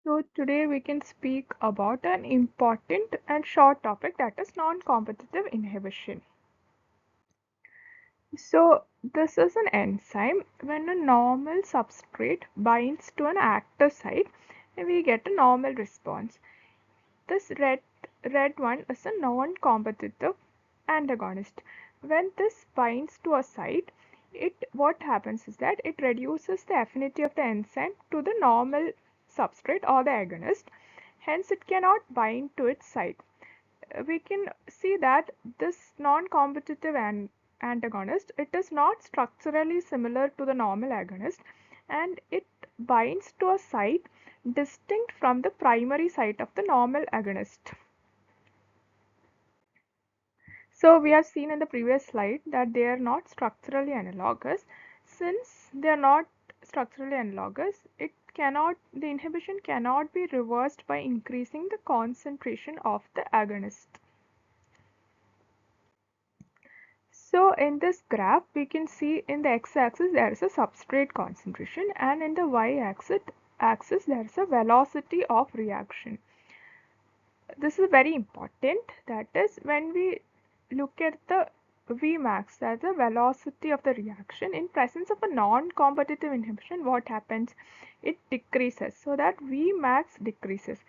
So today we can speak about an important and short topic, that is non-competitive inhibition. So this is an enzyme. When a normal substrate binds to an active site, we get a normal response. This red one is a non-competitive antagonist. When this binds to a site, it what happens is that it reduces the affinity of the enzyme to the normal substrate or the agonist. Hence, it cannot bind to its site. We can see that this non-competitive antagonist, it is not structurally similar to the normal agonist, and it binds to a site distinct from the primary site of the normal agonist. So we have seen in the previous slide that they are not structurally analogous. Since they are not structurally analogous, the inhibition cannot be reversed by increasing the concentration of the agonist. So in this graph, we can see in the x-axis there is a substrate concentration, and in the y-axis there is a velocity of reaction. This is very important. That is, when we look at the Vmax, that's the velocity of the reaction, in presence of a non-competitive inhibition, what happens? It decreases, so that Vmax decreases.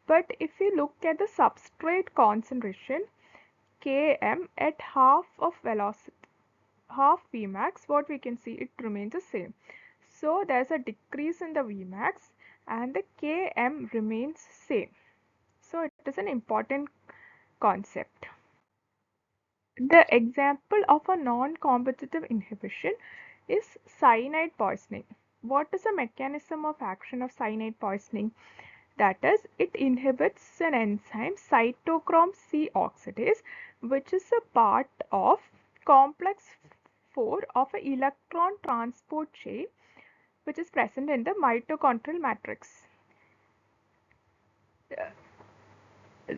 But if we look at the substrate concentration, Km, at half of velocity, half Vmax, what we can see, it remains the same. So there's a decrease in the Vmax and the Km remains same. So it is an important concept. The example of a non-competitive inhibition is cyanide poisoning. What is the mechanism of action of cyanide poisoning? That is, it inhibits an enzyme cytochrome C oxidase, which is a part of complex 4 of an electron transport chain, which is present in the mitochondrial matrix.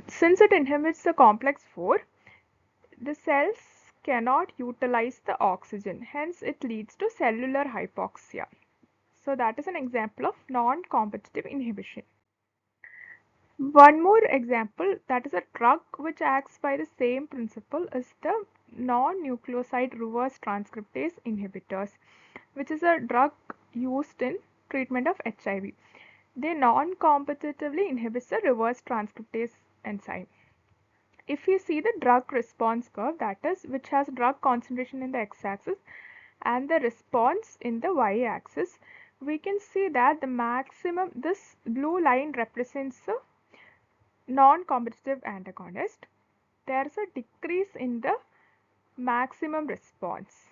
Since it inhibits the complex 4, the cells cannot utilize the oxygen, hence it leads to cellular hypoxia. So that is an example of non-competitive inhibition. One more example, that is a drug which acts by the same principle, is the non-nucleoside reverse transcriptase inhibitors, which is a drug used in treatment of HIV. They non-competitively inhibit the reverse transcriptase enzyme. If you see the drug response curve, that is, which has drug concentration in the x-axis and the response in the y-axis, we can see that the maximum, this blue line represents the non-competitive antagonist. There is a decrease in the maximum response.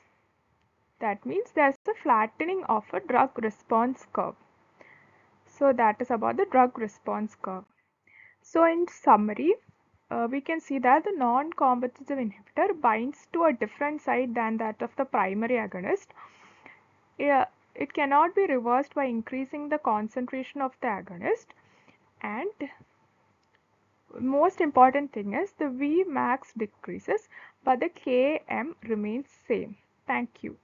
That means there is a flattening of a drug response curve. So that is about the drug response curve. So in summary, we can see that the non-competitive inhibitor binds to a different site than that of the primary agonist. It cannot be reversed by increasing the concentration of the agonist, and most important thing is the Vmax decreases but the Km remains same. Thank you.